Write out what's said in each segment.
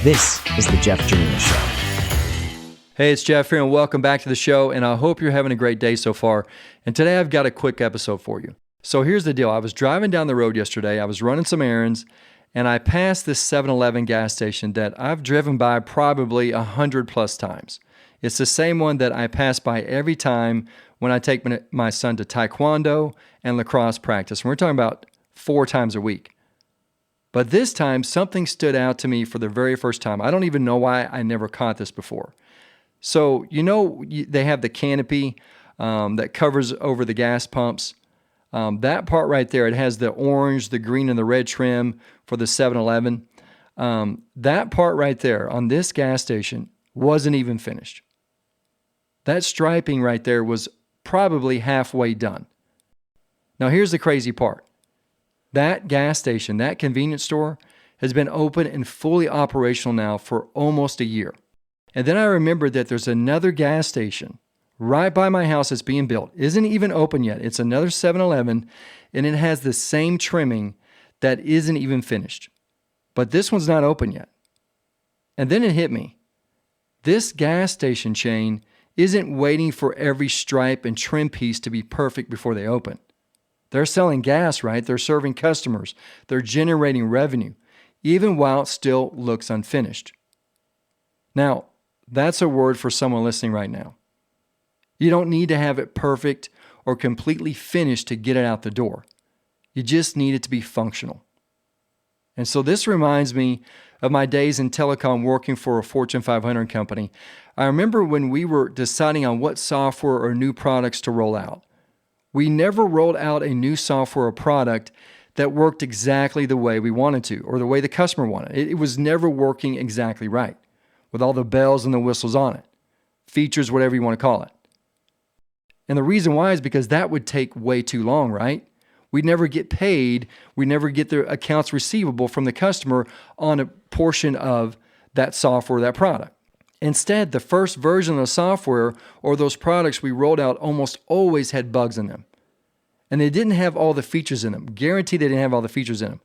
This is the Jeff Jerina Show. Hey, it's Jeff here, and welcome back to the show, and I hope you're having a great day so far. And today I've got a quick episode for you. So here's the deal. I was driving down the road yesterday. I was running some errands, and I passed this 7-Eleven gas station that I've driven by probably 100 plus times. It's the same one that I pass by every time when I take my son to taekwondo and lacrosse practice. And we're talking about 4 times a week. But this time, something stood out to me for the very first time. I don't even know why I never caught this before. So, they have the canopy that covers over the gas pumps. That part right there, it has the orange, the green, and the red trim for the 7-Eleven. That part right there on this gas station wasn't even finished. That striping right there was probably halfway done. Now, here's the crazy part. That gas station, that convenience store, has been open and fully operational now for almost a year. And then I remembered that there's another gas station right by my house that's being built. Isn't even open yet. It's another 7-Eleven, and it has the same trimming that isn't even finished. But this one's not open yet. And then it hit me. This gas station chain isn't waiting for every stripe and trim piece to be perfect before they open. They're selling gas, right? They're serving customers. They're generating revenue, even while it still looks unfinished. Now, that's a word for someone listening right now. You don't need to have it perfect or completely finished to get it out the door. You just need it to be functional. And so this reminds me of my days in telecom working for a Fortune 500 company. I remember when we were deciding on what software or new products to roll out. We never rolled out a new software or product that worked exactly the way we wanted to or the way the customer wanted. It was never working exactly right with all the bells and the whistles on it, features, whatever you want to call it. And the reason why is because that would take way too long, right? We'd never get paid. We never get the accounts receivable from the customer on a portion of that software, that product. Instead, the first version of the software or those products we rolled out almost always had bugs in them. And they didn't have all the features in them. Guaranteed they didn't have all the features in them.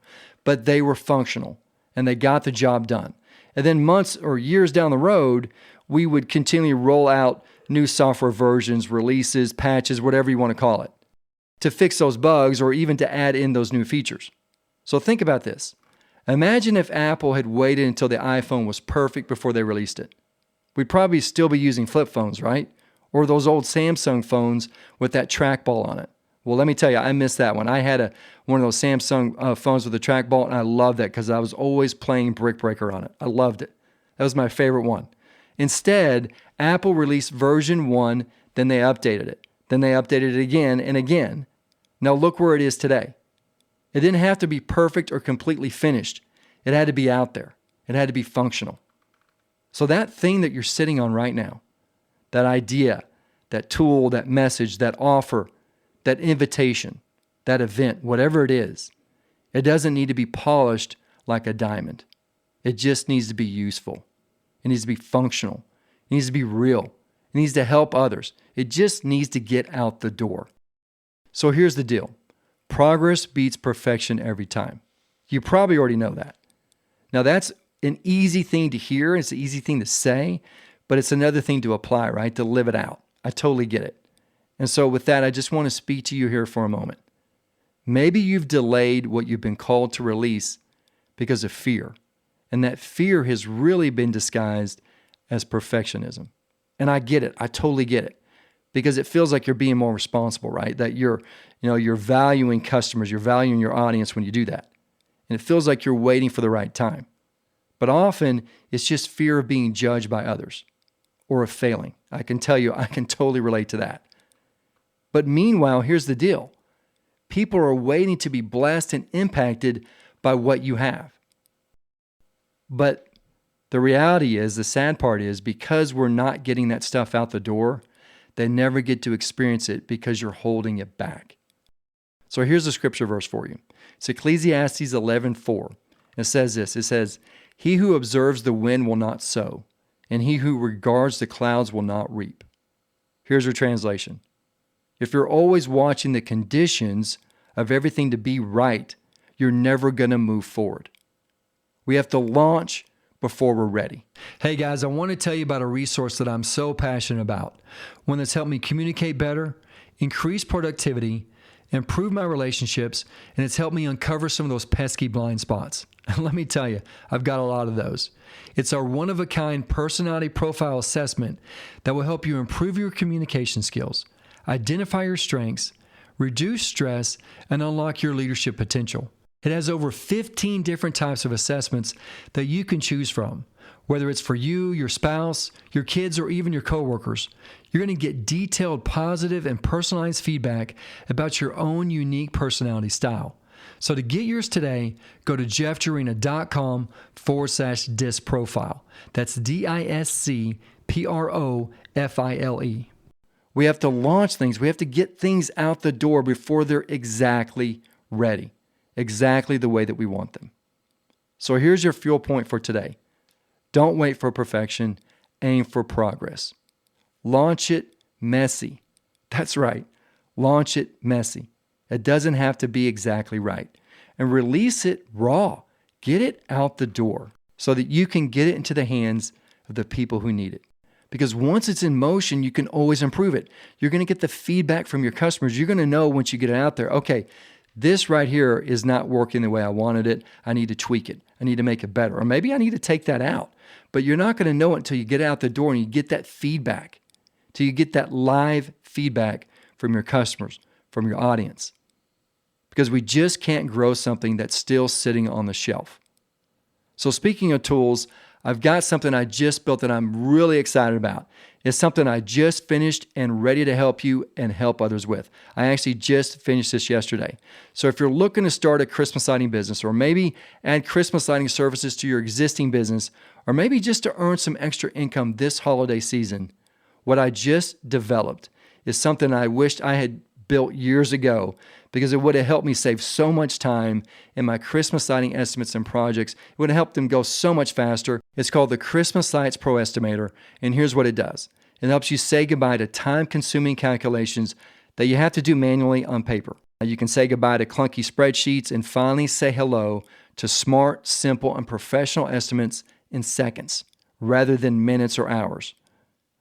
But they were functional and they got the job done. And then months or years down the road, we would continually roll out new software versions, releases, patches, whatever you want to call it, to fix those bugs or even to add in those new features. So think about this. Imagine if Apple had waited until the iPhone was perfect before they released it. We'd probably still be using flip phones, right? Or those old Samsung phones with that trackball on it. Well, let me tell you, I missed that one. I had one of those Samsung phones with a trackball, and I loved that because I was always playing Brick Breaker on it. I loved it. That was my favorite one. Instead, Apple released version 1, then they updated it. Then they updated it again and again. Now look where it is today. It didn't have to be perfect or completely finished. It had to be out there. It had to be functional. So that thing that you're sitting on right now, that idea, that tool, that message, that offer, that invitation, that event, whatever it is, it doesn't need to be polished like a diamond. It just needs to be useful. It needs to be functional. It needs to be real. It needs to help others. It just needs to get out the door. So here's the deal. Progress beats perfection every time. You probably already know that. Now that's an easy thing to hear. It's an easy thing to say, but it's another thing to apply, right? To live it out. I totally get it. And so with that, I just want to speak to you here for a moment. Maybe you've delayed what you've been called to release because of fear. And that fear has really been disguised as perfectionism. And I get it. I totally get it. Because it feels like you're being more responsible, right? That you're valuing customers, you're valuing your audience when you do that. And it feels like you're waiting for the right time. But often, it's just fear of being judged by others or of failing. I can tell you, I can totally relate to that. But meanwhile, here's the deal. People are waiting to be blessed and impacted by what you have. But the reality is, the sad part is, because we're not getting that stuff out the door, they never get to experience it because you're holding it back. So here's a scripture verse for you. It's Ecclesiastes 11:4. It says this. It says, "He who observes the wind will not sow, and he who regards the clouds will not reap." Here's your translation. If you're always watching the conditions of everything to be right, you're never going to move forward. We have to launch before we're ready. Hey guys, I want to tell you about a resource that I'm so passionate about, one that's helped me communicate better, increase productivity, improve my relationships, and it's helped me uncover some of those pesky blind spots. And let me tell you, I've got a lot of those. It's our one-of-a-kind personality profile assessment that will help you improve your communication skills, identify your strengths, reduce stress, and unlock your leadership potential. It has over 15 different types of assessments that you can choose from. Whether it's for you, your spouse, your kids, or even your coworkers, you're going to get detailed, positive, and personalized feedback about your own unique personality style. So to get yours today, go to jeffjerina.com/disc profile. That's DISCPROFILE. We have to launch things. We have to get things out the door before they're exactly ready, exactly the way that we want them. So here's your fuel point for today. Don't wait for perfection. Aim for progress. Launch it messy. That's right. Launch it messy. It doesn't have to be exactly right. And release it raw. Get it out the door so that you can get it into the hands of the people who need it. Because once it's in motion, you can always improve it. You're going to get the feedback from your customers. You're going to know once you get it out there, okay, this right here is not working the way I wanted it. I need to tweak it. I need to make it better. Or maybe I need to take that out. But you're not going to know it until you get out the door and you get that feedback, till you get that live feedback from your customers, from your audience. Because we just can't grow something that's still sitting on the shelf. So speaking of tools, I've got something I just built that I'm really excited about. It's something I just finished and ready to help you and help others with. I actually just finished this yesterday. So if you're looking to start a Christmas lighting business, or maybe add Christmas lighting services to your existing business, or maybe just to earn some extra income this holiday season, what I just developed is something I wished I had built years ago, because it would have helped me save so much time in my Christmas lighting estimates and projects. It would have helped them go so much faster. It's called the Christmas Lights Pro Estimator, and here's what it does. It helps you say goodbye to time-consuming calculations that you have to do manually on paper. You can say goodbye to clunky spreadsheets and finally say hello to smart, simple, and professional estimates in seconds rather than minutes or hours.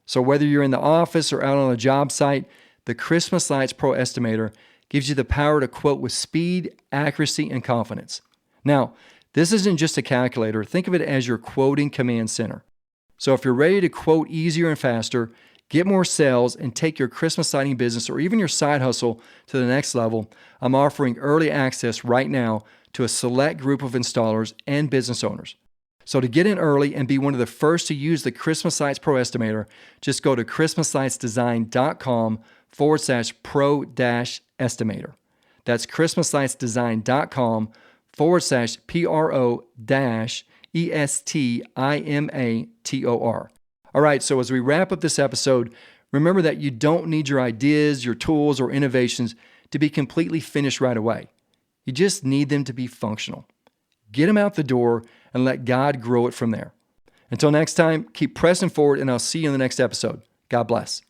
So whether you're in the office or out on a job site, the Christmas Lights Pro Estimator gives you the power to quote with speed, accuracy, and confidence. Now, this isn't just a calculator. Think of it as your quoting command center. So if you're ready to quote easier and faster, get more sales, and take your Christmas lighting business or even your side hustle to the next level, I'm offering early access right now to a select group of installers and business owners. So to get in early and be one of the first to use the Christmas Lights Pro Estimator, just go to christmaslightsdesign.com/pro-estimator. That's christmaslightsdesign.com/pro-estimator. All right, so as we wrap up this episode, remember that you don't need your ideas, your tools, or innovations to be completely finished right away. You just need them to be functional. Get them out the door and let God grow it from there. Until next time, keep pressing forward, and I'll see you in the next episode. God bless.